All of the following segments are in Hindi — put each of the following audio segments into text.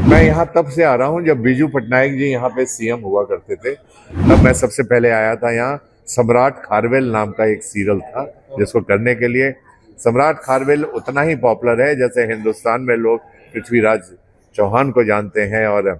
मैं यहाँ तब से आ रहा हूँ जब बीजू पटनायक जी यहाँ पे सीएम हुआ करते थे। तब मैं सबसे पहले आया था यहाँ। सम्राट खारवेल नाम का एक सीरियल था जिसको करने के लिए। सम्राट खारवेल उतना ही पॉपुलर है जैसे हिंदुस्तान में लोग पृथ्वीराज चौहान को जानते हैं और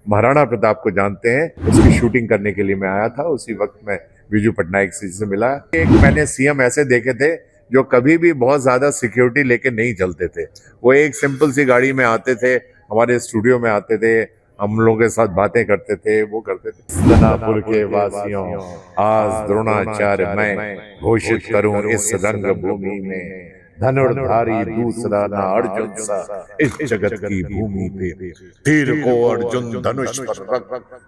महाराणा प्रताप को जानते हैं। उसकी शूटिंग करने के लिए मैं आया था। उसी वक्त मैं बीजू पटनायक जी से मिला। एक मैंने सीएम ऐसे देखे थे जो कभी भी बहुत ज्यादा सिक्योरिटी लेके नहीं चलते थे। वो एक सिंपल सी गाड़ी में आते थे, हमारे स्टूडियो में आते थे, हम लोगों के साथ बातें करते थे, वो करते थे। हस्तिनापुर के वासियों, आज द्रोणाचार्य मैं घोषित करूं इस रंग भूमि में, धनुर्धारी दूसरा ना अर्जुन सा इस जगत की भूमि पे। तीर को अर्जुन धनुष पर रख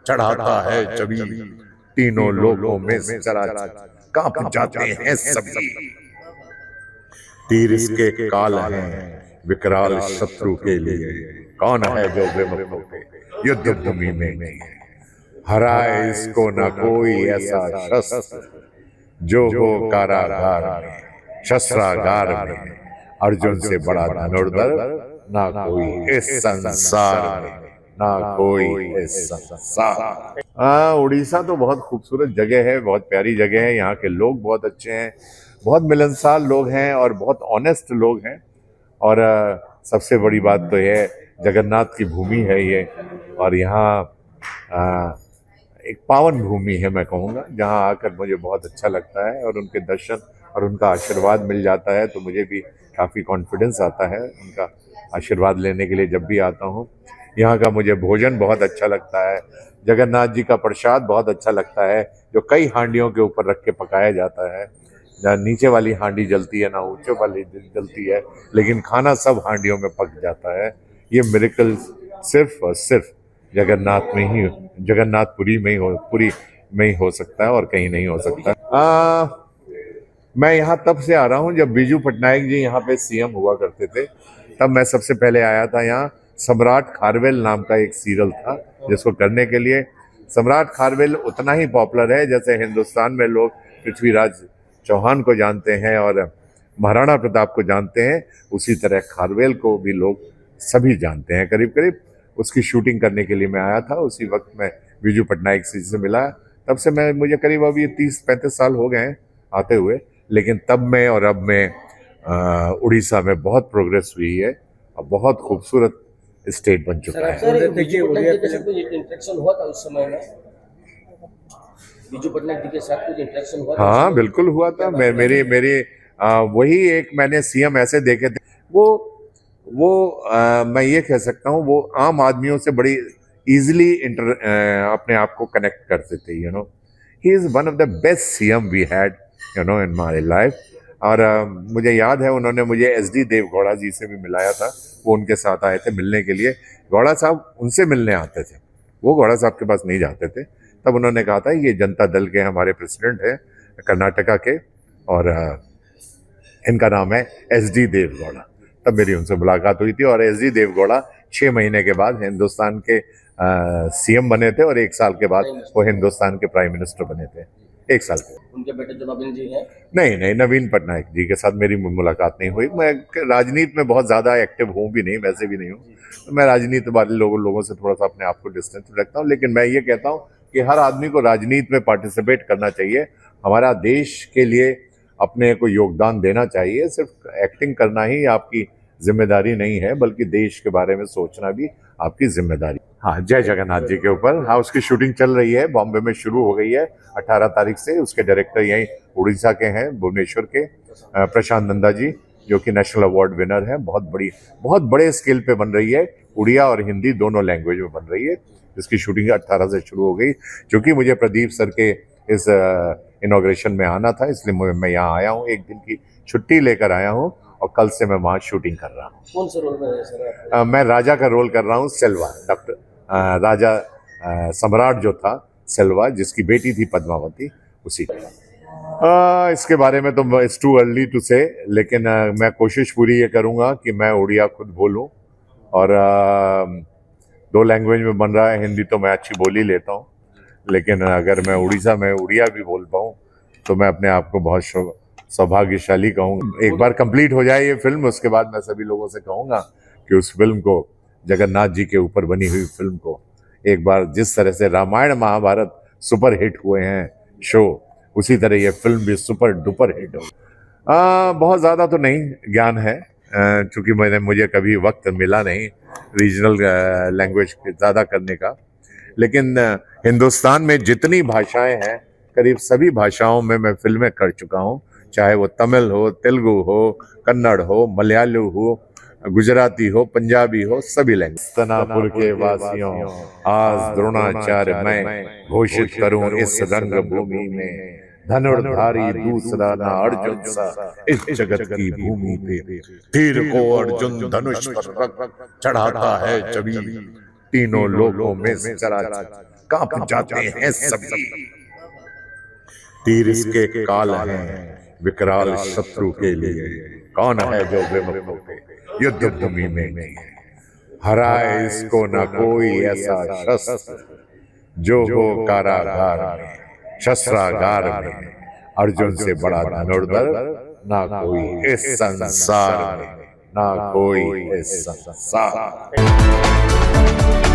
चढ़ाता है जभी, तीनों लोकों में चराचर कांप जाते हैं सभी। तीर इसके काल हैं विकराल शत्रु के लिए, कौन है जो विमुख पे युद्ध भूमि में नहीं है। हराए इसको न कोई ऐसा शस्त्र जो हो कारागार में, शस्त्रागार में। अर्जुन से बड़ा धनुर्धर ना कोई इस संसार में, ना कोई इस संसार। उड़ीसा तो बहुत खूबसूरत जगह है, बहुत प्यारी जगह है। यहाँ के लोग बहुत अच्छे हैं, बहुत मिलनसार लोग हैं और बहुत ऑनेस्ट लोग हैं। और सबसे बड़ी बात तो यह जगन्नाथ की भूमि है ये। और यहाँ एक पावन भूमि है मैं कहूँगा, जहाँ आकर मुझे बहुत अच्छा लगता है और उनके दर्शन और उनका आशीर्वाद मिल जाता है तो मुझे भी काफ़ी कॉन्फिडेंस आता है उनका आशीर्वाद लेने के लिए जब भी आता हूँ। यहाँ का मुझे भोजन बहुत अच्छा लगता है। जगन्नाथ जी का प्रसाद बहुत अच्छा लगता है, जो कई हांडियों के ऊपर रख के पकाया जाता है। ना नीचे वाली हांडी जलती है ना ऊंचे वाली जलती है, लेकिन खाना सब हांडियों में पक जाता है। ये मिरेकल सिर्फ और सिर्फ जगन्नाथ में ही, जगन्नाथपुरी में ही पुरी में ही हो सकता है और कहीं नहीं हो सकता। मैं यहाँ तब से आ रहा हूँ जब बीजू पटनायक जी यहाँ पे सीएम हुआ करते थे। तब मैं सबसे पहले आया था यहाँ। सम्राट खारवेल नाम का एक सीरियल था जिसको करने के लिए। सम्राट खारवेल उतना ही पॉपुलर है जैसे हिंदुस्तान में लोग पृथ्वीराज चौहान को जानते हैं और महाराणा प्रताप को जानते हैं, उसी तरह खारवेल को भी लोग सभी जानते हैं करीब करीब। उसकी शूटिंग करने के लिए मैं आया था। उसी वक्त मैं बीजू पटनायक जी से मिला। तब से मुझे करीब अभी 30-35 साल हो गए हैं आते हुए, लेकिन तब में और अब में उड़ीसा में बहुत प्रोग्रेस हुई है और बहुत खूबसूरत स्टेट बन चुका है। सर, बीजू पटनायक जी के साथ कुछ इंटरेक्शन हुआ था उस समय में? बीजू पटनायक जी के साथ कुछ इंटरेक्शन हुआ था? हाँ बिल्कुल हुआ था। मेरे वही एक मैंने सीएम ऐसे देखे थे। मैं ये कह सकता हूँ वो आम आदमियों से बड़ी इजीली अपने आप को कनेक्ट करते थे। He is one of the best CM we had in my life. और मुझे याद है उन्होंने मुझे SD देवगौड़ा जी से भी मिलाया था। वो उनके साथ आए थे मिलने के लिए। गौड़ा साहब उनसे मिलने आते थे, वो गौड़ा साहब के पास नहीं जाते थे। तब उन्होंने कहा था ये जनता दल के हमारे प्रेसिडेंट हैं कर्नाटका के और इनका नाम है SD देवगौड़ा। तब मेरी उनसे मुलाकात हुई थी और SD देवगौड़ा 6 महीने के बाद हिंदुस्तान के सीएम बने थे और 1 साल के बाद वो हिंदुस्तान के प्राइम मिनिस्टर बने थे। 1 साल के। उनके बेटे जो नवीन जी हैं? नहीं, नवीन पटनायक जी के साथ मेरी मुलाकात नहीं हुई। मैं राजनीति में बहुत ज़्यादा एक्टिव हूँ भी नहीं, वैसे भी नहीं हूँ। तो मैं राजनीति वाले लोगों से थोड़ा सा अपने आप को डिस्टेंस रखता हूँ। लेकिन मैं ये कहता हूँ कि हर आदमी को राजनीति में पार्टिसिपेट करना चाहिए। हमारा देश के लिए अपने को योगदान देना चाहिए। सिर्फ एक्टिंग करना ही आपकी जिम्मेदारी नहीं है, बल्कि देश के बारे में सोचना भी आपकी जिम्मेदारी। हाँ, जय जगन्नाथ जी के ऊपर हाँ उसकी शूटिंग चल रही है। बॉम्बे में शुरू हो गई है 18 तारीख से। उसके डायरेक्टर यहीं उड़ीसा के हैं, भुवनेश्वर के प्रशांत नंदा जी, जो कि नेशनल अवार्ड विनर है। बहुत बड़े स्केल पे बन रही है। उड़िया और हिंदी दोनों लैंग्वेज में बन रही है, जिसकी शूटिंग 18 से शुरू हो गई। क्योंकि मुझे प्रदीप सर के इस इनॉग्रेशन में आना था, इसलिए मैं यहाँ आया हूँ। एक दिन की छुट्टी लेकर आया हूँ और कल से मैं वहाँ शूटिंग कर रहा हूँ। कौन से रोल में है सर? मैं राजा का रोल कर रहा हूँ, सेल्वा। डॉक्टर राजा सम्राट जो था सेल्वा, जिसकी बेटी थी पद्मावती, उसी इसके बारे में तो इट्स टू अर्ली टू से। लेकिन मैं कोशिश पूरी ये करूँगा कि मैं उड़िया खुद बोलूँ और 2 लैंग्वेज में बन रहा है। हिंदी तो मैं अच्छी बोल ही लेता हूँ, लेकिन अगर मैं उड़ीसा में उड़िया भी बोल पाऊँ तो मैं अपने आप को बहुत सौभाग्यशाली कहूँगा। एक बार कंप्लीट हो जाए ये फिल्म, उसके बाद मैं सभी लोगों से कहूँगा कि उस फिल्म को जगन्नाथ जी के ऊपर बनी हुई फिल्म को एक बार जिस तरह से रामायण महाभारत सुपर हिट हुए हैं शो, उसी तरह ये फिल्म भी सुपर डुपर हिट हो। बहुत ज़्यादा तो नहीं ज्ञान है, चूँकि मुझे कभी वक्त मिला नहीं रीजनल लैंग्वेज ज़्यादा करने का, लेकिन हिंदुस्तान में जितनी भाषाएं हैं करीब सभी भाषाओं में मैं फिल्में कर चुका हूँ, चाहे वो तमिल हो, तेलुगु हो, कन्नड़ हो, मलयालू हो, गुजराती हो, पंजाबी हो, सभी लैंग्वेज। तनापुर के वासियों, आज द्रोणाचार्य मैं घोषित करूं इस रंग भूमि में, धनुर्धारी दूसरा ना अर्जुन सा इस जगत की भूमि पे। तीर को अर्जुन धनुष पर रख चढ़ाता है जभी, तीनों लोकों में चराचर कांप जाते हैं सभी। तीर इसके काल हैं विकराल शत्रु के लिए, कौन है जो विमुखों के युद्ध भूमि में नहीं है। हराए इसको न कोई ऐसा शस्त्र जो हो कारागार में, शस्त्रागार में। अर्जुन से बड़ा धनुर्धर ना कोई इस संसार में, ना कोई इस संसार में।